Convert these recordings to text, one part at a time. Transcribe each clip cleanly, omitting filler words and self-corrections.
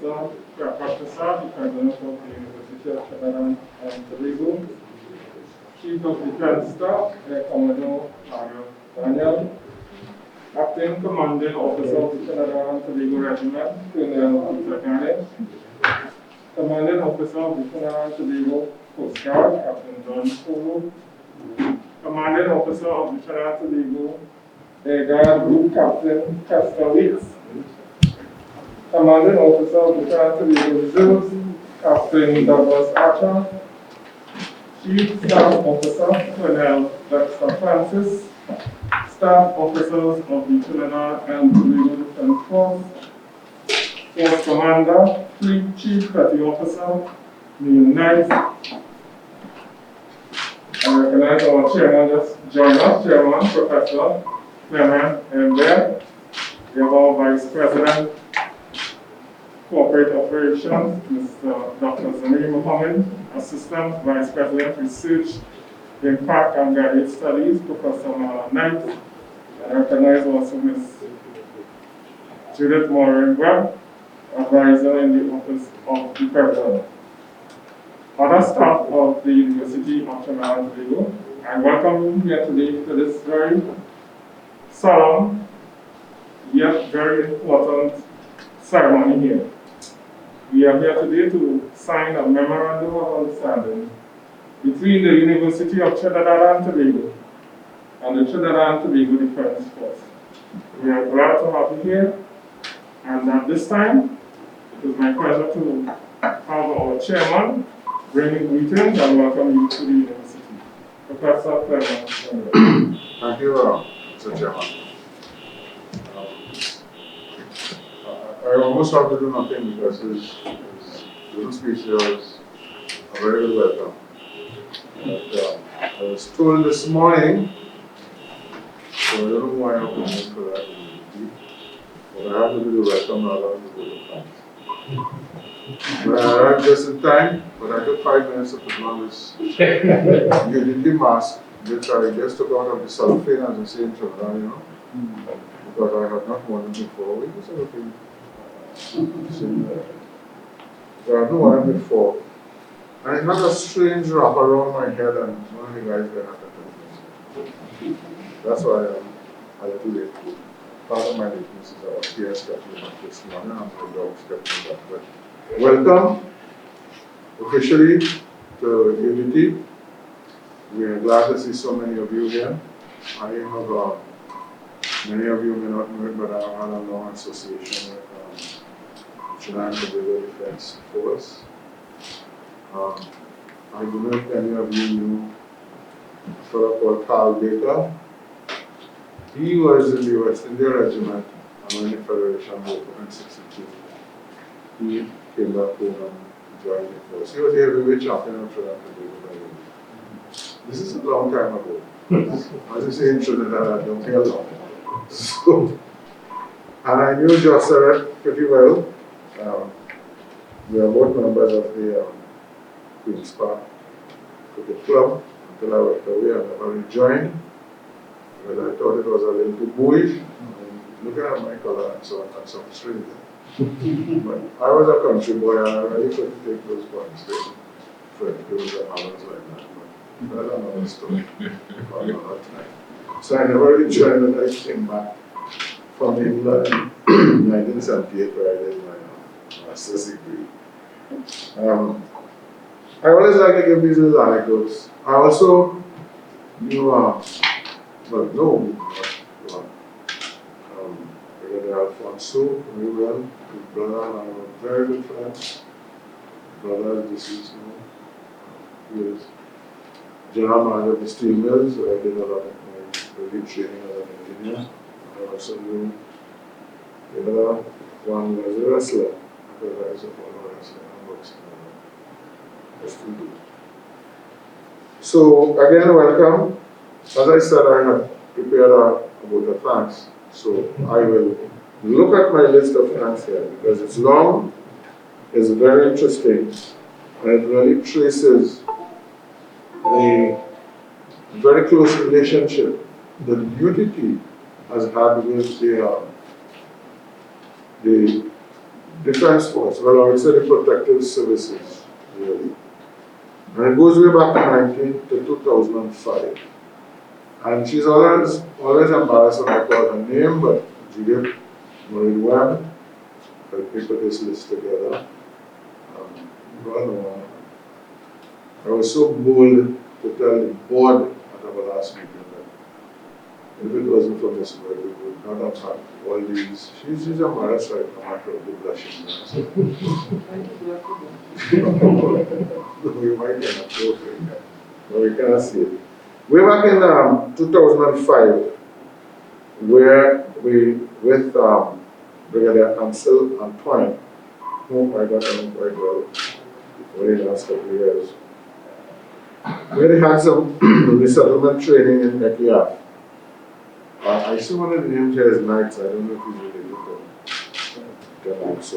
Professor, President of the University of Trinidad and Tobago, Chief of Defense Staff, Air Commodore Mario Daniel, Acting Commanding Officer of the Trinidad and Tobago Regiment, Colonel Peter Garnett, Commanding Officer of the Trinidad and Tobago Coast Guard, Captain John Polo, Commanding Officer of the Trinidad and Tobago Air Guard Group Captain Kester Weeks, Commanding Officer of the Trinidad and Tobago Reserves, Captain Douglas Archer, Chief Staff Officer Colonel Dexter Francis, Staff Officers of the Trinidad and Tobago Defense Force, Force Commander, Chief Petty Officer Neil Knight. I recognize our chairman just joined us, Chairman Professor Clement Mbea. We have our Vice President Corporate Operations, Mr. Dr. Zamir Mohammed, Assistant Vice President Research, Impact and Graduate Studies, Professor Marla Knight, and I recognize also Ms. Judith Morin Webb, Advisor in the Office of the President. Other staff of the University of Trinidad and Tobago, I welcome you here today to this very solemn yet very important ceremony here. We are here today to sign a memorandum of understanding between the University of Trinidad and Tobago and the Trinidad and Tobago Defense Force. We are glad to have you here, and at this time, it is my pleasure to have our chairman bring greetings and welcome you to the university. Professor Clement. Thank you, Mr. Chairman. I almost have to do nothing because his little speech here was a very good welcome. But, I was told this morning, so I don't know why I'm going for that, but I have to do the welcome rather than the thanks. But I arrived just in time, but I took 5 minutes to put on this UTT mask, which I just took out of the cellophane as I say in Trinidad, you know, because I had not worn it before. We was cellophane. So I had not worn it before. And it had a strange wrap around my head, and one of the guys there had to me. That's why I'm a little late. Part of my lateness is our PS schedule this morning, and my dog kept me back. But welcome officially to UTT. We are glad to see so many of you here. I have many of you may not know it, but I have a long association with Trinidad and Tobago Defense Force. I don't know if any of you knew a fellow called Carl Baker. He was in the West India Regiment and when the Federation broke up in '62. He came back home and joined the force. He was the heavyweight champion of Trinidad and Tobago, by the way. This is a long time ago. As you say in Trinidad, I don't feel long. So, and I knew Jocelyn pretty well. We are both members of the Queen's Park Cricket Club until I went away and never rejoined. Because I thought it was a little too boyish. Looking at my color and so on, and some strange. But I was a country boy and I really couldn't take those points for those and others like that. But that's another story for another time. So I never rejoined and I came back from England in 1978 where I did my master's degree. I always like to give these little anecdotes. I also knew, Brigadier Alfonso very well, his brother and I were very good friends. Brother is deceased now. He was general manager of the steel mills, where I did a lot of my early training as an engineer. I also knew the other one was a wrestler, because I was a former wrestler and boxing. I still do. So again, welcome. As I said, I had prepared a vote of thanks. So I will look at my list of thanks here because it's long, it's very interesting, and it really traces the very close relationship that UTT has had with the Defense Force, well, I would say the protective services, really. And it goes way back to 2005. And she's always embarrassed when I call her name, but Judith Marie Webb, helped me put this list together. Well, I was so bold to tell the board at our last meeting that if it wasn't for Miss Webb, we would not have had all these. She's embarrassed right now, after the blushing. We might get a photo, but we cannot see it. Way back in 2005, where we, with Brigadier Ansel Antoine, whom I got to know quite well over the last couple of years, we had some resettlement training in Ekiaf. I see one of the names here is Knights. I don't know if he's related to them. So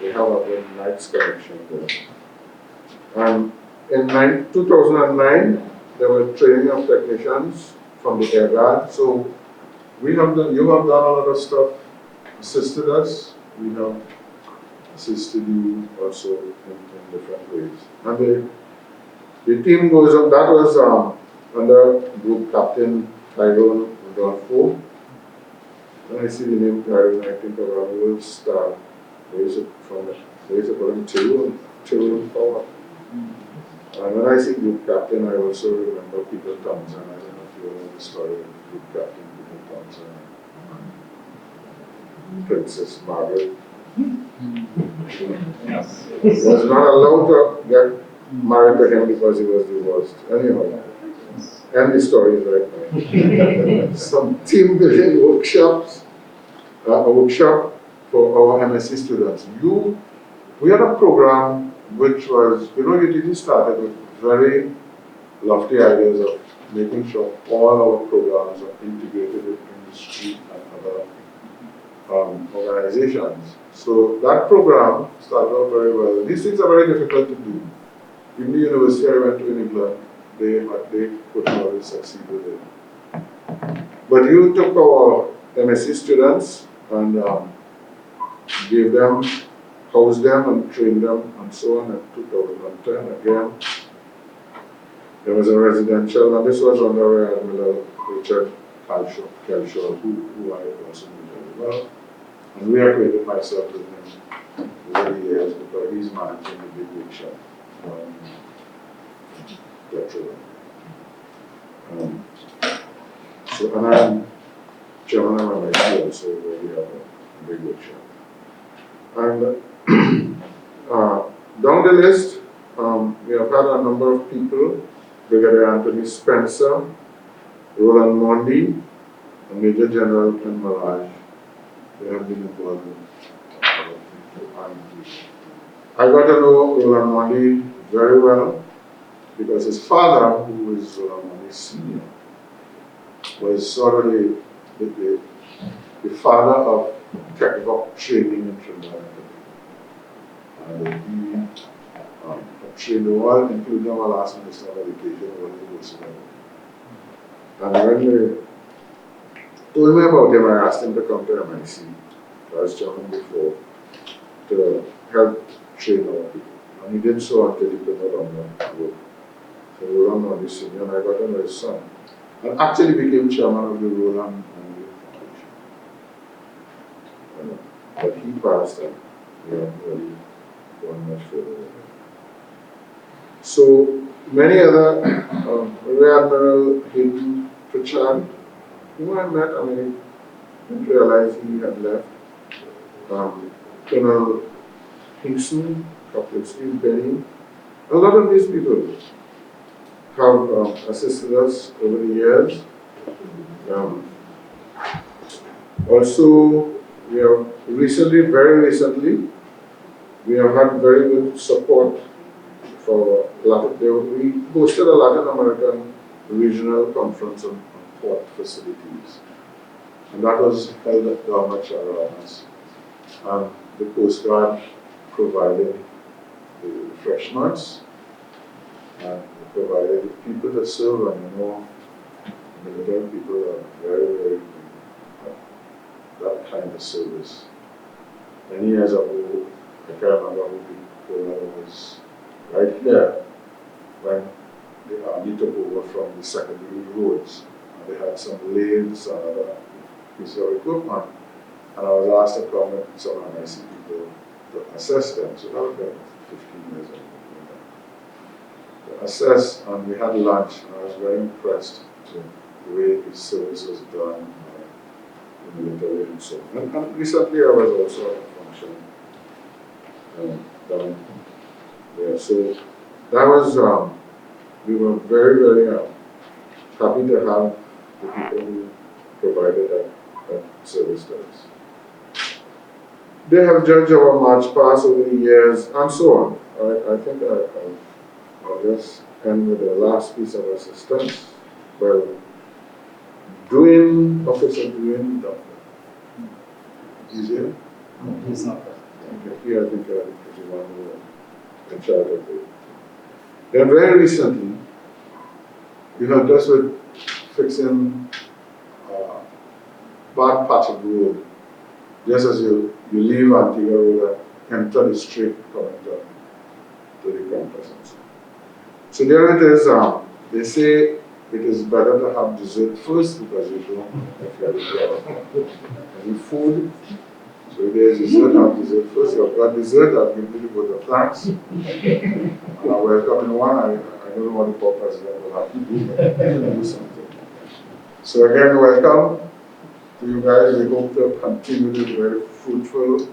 we have a good Knights connection there. And in 2009, there were training of technicians from the Air Guard. So you have done a lot of stuff, assisted us. We have assisted you also in different ways. And the team goes on, that was under Group Captain Tyrone Rodolfo. When I see the name Tyrone, I think of a world star. Where is it from? Where is it from? Tyrone Power. And when I see Group Captain, I also remember Peter Thompson. I don't know if you know the story of Group Captain Peter Thompson and Princess Margaret. Yes. Was not allowed to get married to him because he was divorced. Anyhow, and the story is right now. Some team building workshops, a workshop for our MSc students. We had a program which was, UTT started with very lofty ideas of making sure all our programs are integrated with industry and other organizations. So that program started out very well. These things are very difficult to do. In the university I went to in England, they couldn't always succeed with it. But you took our MSc students and gave them, housed them and trained them and so on in 2010 again. There was a residential, and this was under Rear Admiral Richard Kelshaw, who I also knew very well. And we acquainted myself with him over the years because he's managing the big workshop so, and I'm chairman of MIT, so we have a big workshop. And down the list, we have had a number of people: Brigadier Anthony Spencer, Roland Mondi, and Major General Ken Maraj. They have been involved in I got to know Roland Mondi very well because his father, who was Roland Mondi Sr., was sort of the father of technical training in Trinidad and Tobago. And he trained the world, including our last Minister of Education, when he was and when they told me about him, I asked him to come to MIC. I was chairman before, to help train our people. And he did so until he could no longer work. So Roland Mondi Sr., and I got to know his son. And actually became chairman of the Roland Mondi Foundation. But he passed and we haven't really gone much further. So many other, Rear Admiral Hayden Pritchard, whom I met, I didn't realize he had left. Colonel Hinkson, Captain Steve Benny. A lot of these people have assisted us over the years. Also, we have very recently, we have had very good support for we hosted a Latin American regional conference on port facilities. And that was held at Dharmacharanas. And the Coast Guard provided the refreshments and provided people to serve, and military people are very, very that kind of service. Many years ago, I can't remember who the colonel was right here when the army took over from the secondary roads. And they had some lathes and other pieces of equipment. And I was asked to come with some NIC people to assess them. So that was about 15 years ago. To assess, and we had lunch, and I was very impressed with the way the service was done in the military and so on. And recently I was also at a function down there. So that was, we were very, very happy to have the people who provided that service to us. They have judged our march past over the years and so on. I think I'll just end with the last piece of assistance. Well, doing officer, doing doctor. Easier? No, he's not. Okay, here I think is the one who in charge of it. Then very recently, we helped us with fixing bad patch of road. Just as you leave Antigua Road and enter the street coming to the campus. So there it is. They say it is better to have dessert first because you don't any food. So there's dessert, have dessert first. You've got dessert, I'll give you the vote of thanks. And I welcome one. I don't know what the poor president will have to do, but do something. So again, welcome to you guys. We hope to continue this very fruitful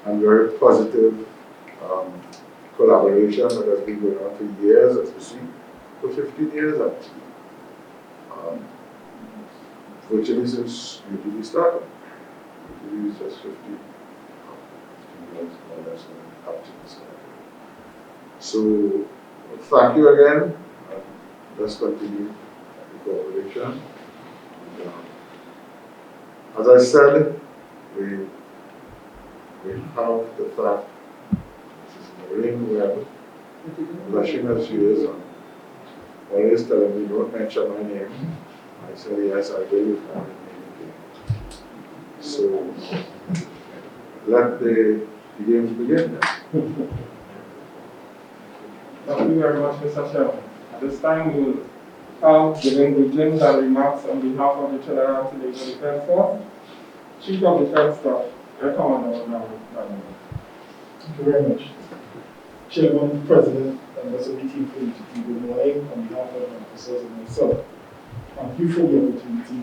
and very positive collaboration that has been going on for years, as you see, for 15 years actually. Virtually since UTT started. UTT is just 15 years more or less when UTT started. So thank you again. Let's continue the cooperation. And, as I said, we have the fact Marine Web, blushing as she is, and always telling me, don't mention my name. I said, yes, I will with my name again. So, let the games begin then. Thank you very much, Mr. Chairman. At this time, we will have giving greetings and remarks on behalf of the Trinidad and Tobago Defense Force, Chief of Defense Staff, Air Commander now. Thank you very much. Chairman, President, and also the team for UTT, good morning on behalf of my officers and myself. Thank you for the opportunity.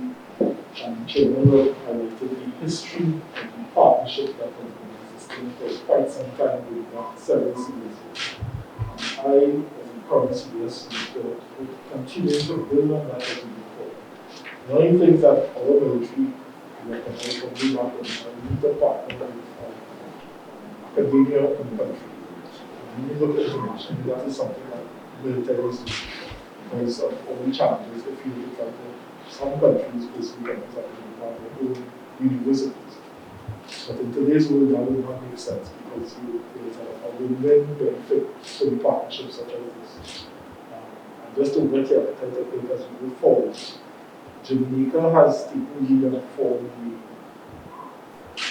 Chairman will highlight the history of the partnership that has been existing for quite some time with several CDSs. I, as a current CS, will continue to build on that as we move forward. One of the things that our military recognize from the background, we need to partner with academia and the country. When you look at internationally, that is something that militaries do. Because of all the challenges they feel with some countries, basically countries that have their own universities. But in today's world, that would not make sense because there's a win-win benefit to the partnership such as this. And just to whet your appetite, I think, as we move forward, Jamaica has taken lead for the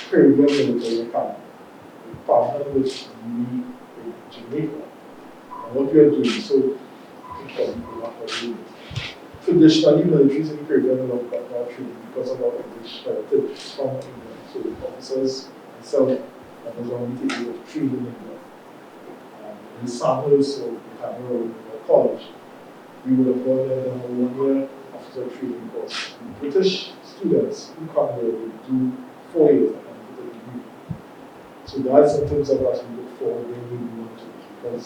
Caribbean Military Academy. We partnered with Jamaica. And what we are doing, so traditionally, militaries in the Caribbean have got more training because of our English heritage from England. So the officers, myself, and was only taking training in England. In Sandhurst, so in Cameroon, college, we would have gone there and done a 1 year officer training course. And British students who come there would do 4 years and get a degree. So that's in terms of as we look forward when we want to, because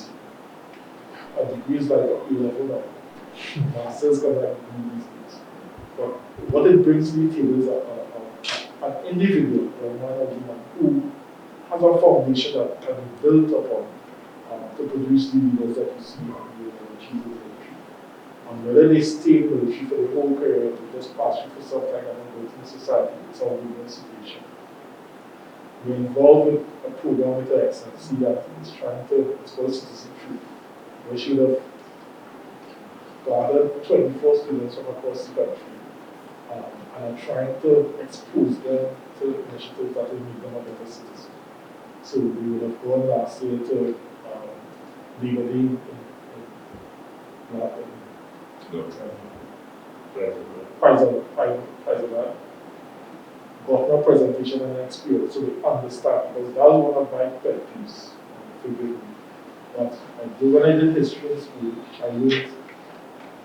a degree is like a level now. Masters can like these days. But what it brings to the table is an individual or man or woman who has a foundation that can be built upon to produce the leaders that you see and be able to achieve the military. And whether they stay in military for the whole career or just pass through for some time and then go to the society, it's all win-win situation. We're involved with a program with the excellency that is trying to expose citizenship. We should have gathered 24 students from across the country and are trying to expose them to initiatives that will make them a better citizen. So we would have gone last year to legally Pfizer got a presentation and experience so they understand, because that was one of my pet peeves. Forgive me. But when I did history in school, I learned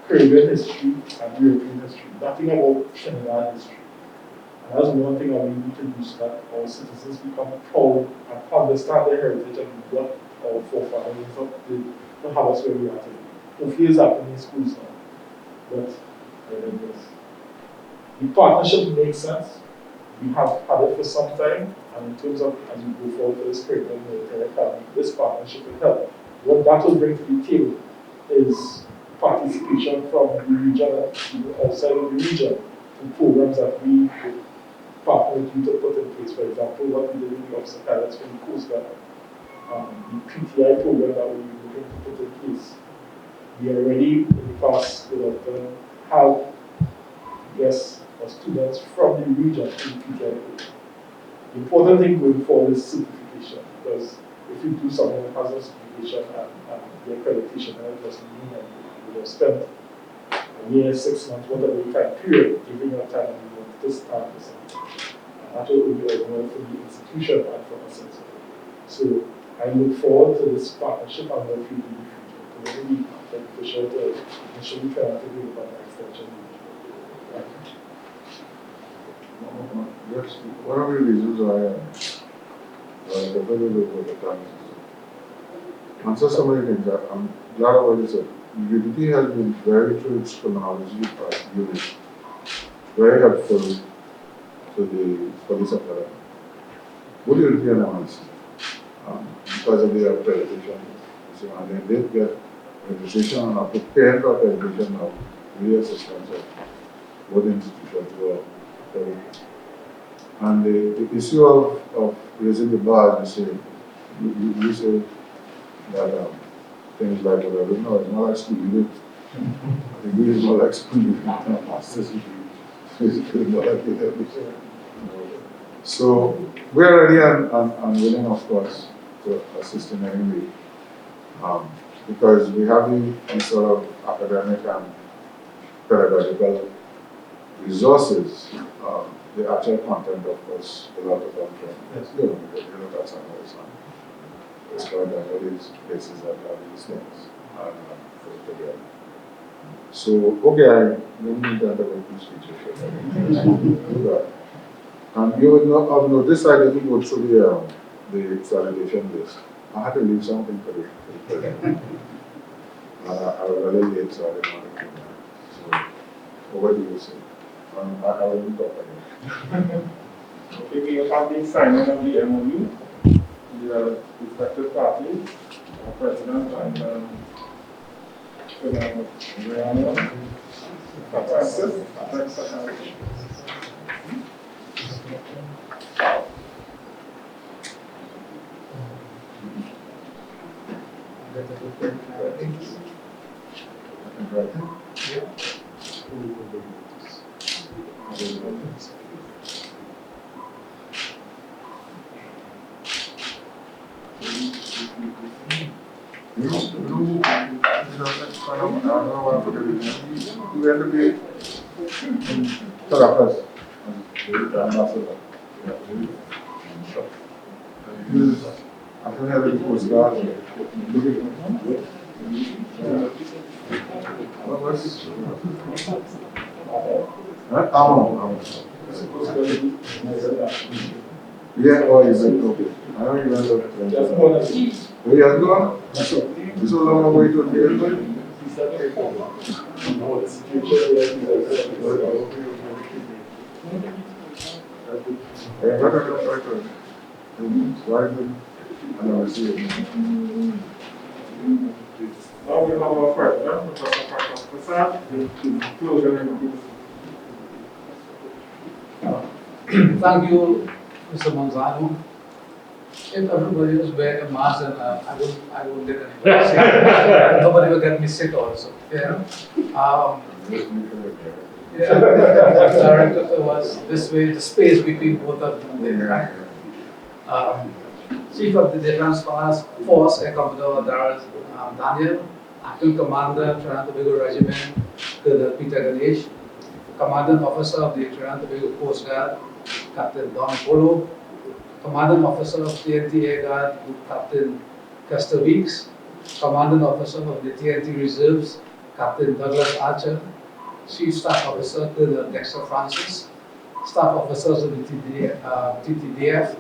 Caribbean history and European history, nothing about Trinidad history. And that's one thing I really need to do, so that our citizens become proud and understand their heritage and what our forefathers did to have us where we are today. Hopefully it's happening in schools now. But the partnership makes sense. We have had it for some time, and in terms of as we go forward for this Caribbean Military Academy, this partnership will help. What that will bring to the table is participation from the region and outside of the region in programs that we partner with you to put in place. For example, what we did with the officer pilots for the Coast Guard, the PTI program that we're looking to put in place. We already, in the past, have guests or students from the region in the PTI program. The important thing going forward is certification, because if you do something that has a certification and the accreditation, and it doesn't mean that you will spend a year, 6 months, whatever time period, giving your time and you want to start this. And that will be overall for the institution and for us. So I look forward to this partnership and what we do in the future. It will be beneficial to initially try to do about the extension. Yes, one of the reasons why I definitely look at the time system. Answer some of the things that I'm glad about this. UTT has been very true its terminology unit, very helpful to the police academy. What do you do in because of the accreditation? And they did get accreditation and are preparing for accreditation now, with the assistance of both institutions were very. And the issue of raising the bar, you say that things like whatever, no, it's not like school, you the degree is not like school, you master's degree, basically not like it. So we're ready and willing, of course, to assist in any way. Because we have the sort of academic and pedagogical resources. The actual content, of course, a lot of them from you look at some of this it's quite all these places that have these things and put together. So, okay, I don't need that about two speeches. Do that. And you would not have noticed I didn't go through the salutation list. I had to leave something for the I was really late, so I didn't want to come back. So, what do you say? I will be talking. Okay, we have the signing of the MOU, the respective parties, our president and We have to be in Caracas. I don't have any postcard. What was? Yeah, oh, is it okay? I don't even know. Just one of Oh, yeah, go on. So long way to the end. Now we have our president, Professor Prasad, to close the meeting. Thank you, Mr. Manzano. If everybody is wearing a mask, and I won't get anybody sick. Nobody will get me sick also. Yeah. Yeah. Director was this way, the space between both of them there, right? Chief of the Defense Force, Air Commodore Daniel, Acting Commander, Trinidad and Tobago Regiment, Colonel Peter Ganesh, Commandant Officer of the Trinidad and Tobago Coast Guard, Captain Don Polo, Commandant Officer of TNT Air Guard, Captain Custer Weeks, Commandant Officer of the TNT Reserves, Captain Douglas Archer, Chief Staff Officer Colonel Dexter Francis, Staff Officers of the TTDF,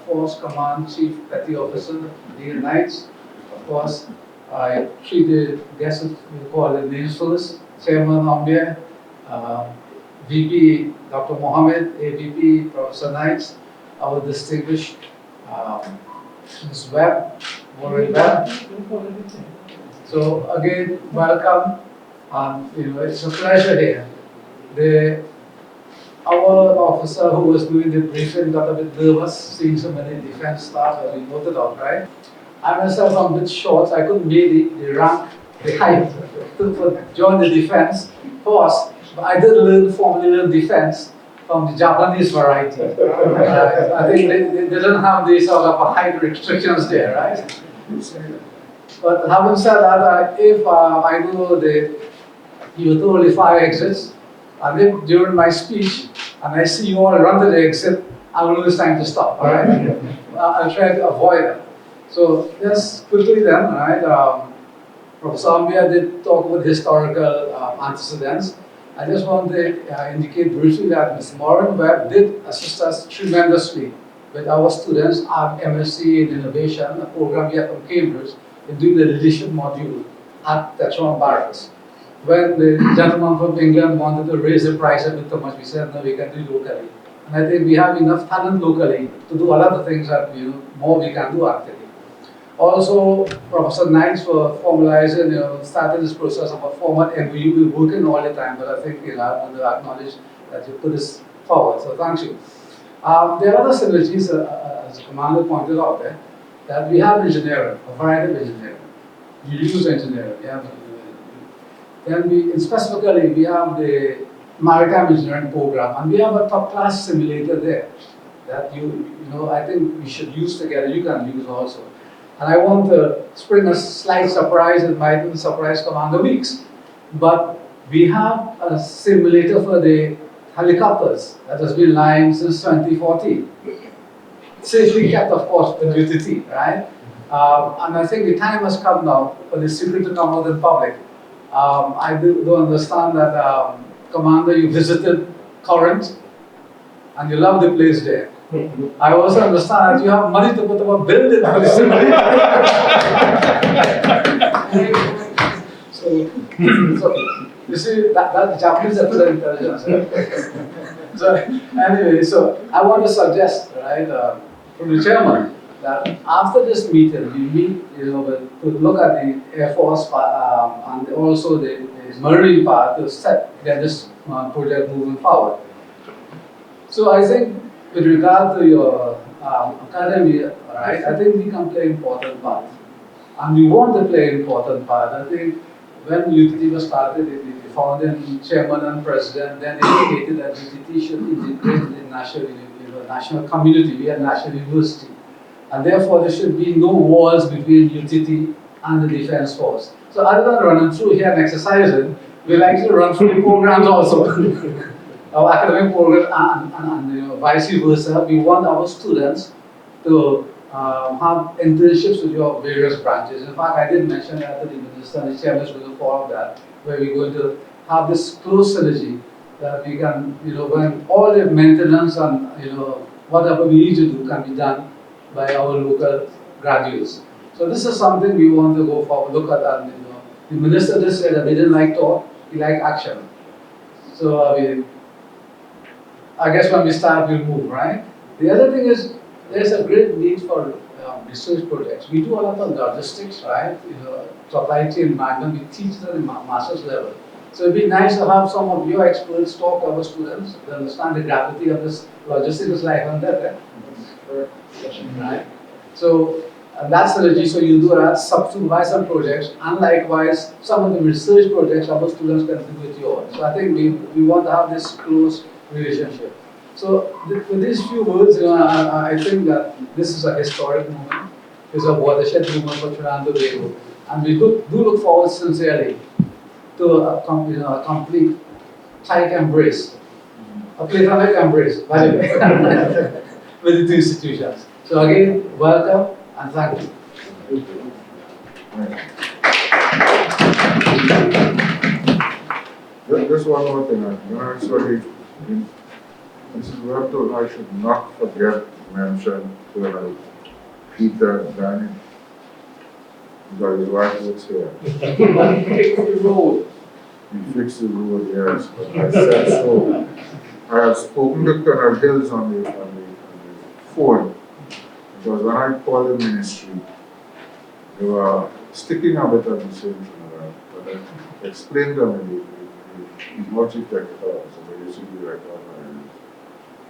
Force Command Chief Petty Officer Dean Knights, of course, I treat the guests we call the names first, Chairman Ambia, VP Dr. Mohammed, AVP Professor Knights, our distinguished Ms. Webb, Maureen Webb. So again, welcome. It's a pleasure here. Our officer who was doing the briefing got a bit nervous seeing so many defense staff, as we noted out, right? I myself am a bit short, so I couldn't make the rank, the height to join the defense force, but I did formally learn defense from the Japanese variety. I think they didn't have these sort of height restrictions there, right? But having said that, if I know you told only 5 exits, and if during my speech, and I see you all run to the exit, I will know it's time to stop, all right? I'll try to avoid it. So just quickly then, all right, Professor Ambia did talk about historical antecedents. I just want to indicate briefly that Ms. Maureen Webb did assist us tremendously with our students at MSc in Innovation, a program here from Cambridge, in doing the leadership module at Tetron Barracks. When the gentleman from England wanted to raise the price a bit too much, we said, no, we can do locally. And I think we have enough talent locally to do a lot of things that more we can do actually. Also, Professor Knights for formalizing, started this process of a format MOU. We're working all the time, but I think I want to acknowledge that you put this forward, so thank you. There are other synergies, as the commander pointed out there, that we have engineering, a variety of engineering. You use engineering, then specifically we have the maritime engineering program, and we have a top-class simulator there that I think we should use together. You can use also. And I want to spring a slight surprise. It mightn't surprise Commander Weeks, but we have a simulator for the helicopters that has been lying since 2014. Safely kept, of course, with UTT, right? And I think the time has come now for the secret to come out in public. I do understand that, Commander, you visited Corinth and you love the place there. I also understand that you have money to put up a building for the simulator. so you see, that Japanese have good intelligence. So anyway, so I want to suggest, right, from the chairman, that after this meeting, we meet, to look at the Air Force and also the Marine part to get this project moving forward. So I think with regard to your academy, right, I think we can play an important part. And we want to play an important part. I think when UTT was started, the founding chairman and president then indicated that UTT should integrate the national community. We are a national university. And therefore, there should be no walls between UTT and the Defense Force. So other than running through here and exercising, we like to run through the programs also. Our academic program and vice versa. We want our students to have internships with your various branches. In fact, I did mention that to the minister and the chairman is going to follow that, where we're going to have this close synergy that we can, when all the maintenance and whatever we need to do can be done by our local graduates. So this is something we want to go forward, look at, and the minister just said that he didn't like talk, he liked action. So I guess when we start, we'll move, right? The other thing is, there's a great need for research projects. We do a lot of logistics, right? Supply chain management, we teach at the master's level. So it'd be nice to have some of your experts talk to our students to understand the gravity of this logistics life and death, right? So that's the so you do that, supervise some projects, and likewise, some of the research projects our students can do with yours. So I think we want to have this close relationship. So with these few words, I think that this is a historic moment. It's a watershed moment for Trinidad and Tobago, and we do look forward sincerely to a complete tight embrace, a platonic embrace, by the way, with the two institutions. So again, welcome and thank you. Just one more thing, sorry, this is where I should not forget to mention Peter Danny, because his wife was here. Fix the road. He fixed the road, yes, but I said so. I have spoken to Colonel Hills on the phone, because when I called the ministry, they were sticking a bit at the same time, but I explained them in the multi-technical officer, the UCT director.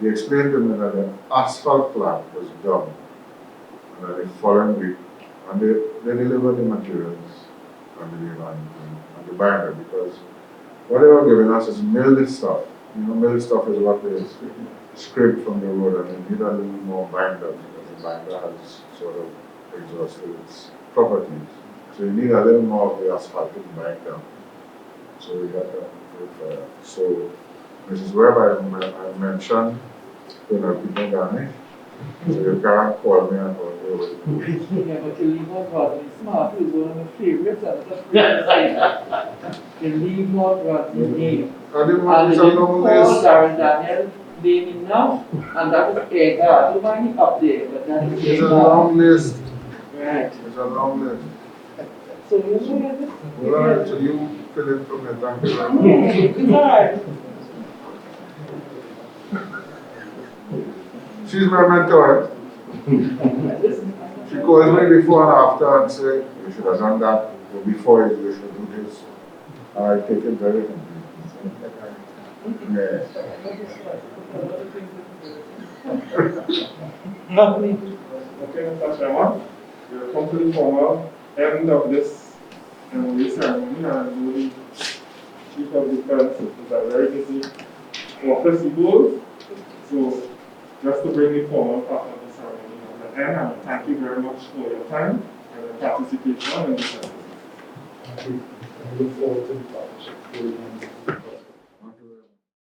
He explained to me that the asphalt plant was done, and that the following week, and they delivered the materials and the binder, because what they were giving us is milled stuff. Milled stuff is what they scrape from the road, and they need a little more binder, because the binder has sort of exhausted its properties. So you need a little more of the asphalt to bind down. So we got that. So this is where I mentioned Peter Gani. So you can't call me and call me. Yeah, but you leave North Rodney smart, who's one of my favorites, and that's you leave North Rodney name. I didn't And want you this didn't along call list. Darren Daniel name enough, and that was Edgar. I don't mind him up there, but that is It's a Edgar. long list. Right. It's a long list. So you know this? Well, so you fill in from the thank you very much. Yeah, it's hard. She's my mentor. She calls me before and after and say, you should have done that, or before you should do this. I take it very happily. Yes. Okay, Mr. Chairman, we have come to the formal end of this MOU ceremony, and I know the Chief of Defense is a very busy office he goes. So, just to bring the formal part of the ceremony to an end, and thank you very much for your time and your participation in this ceremony. Thank you. I look forward to the partnership.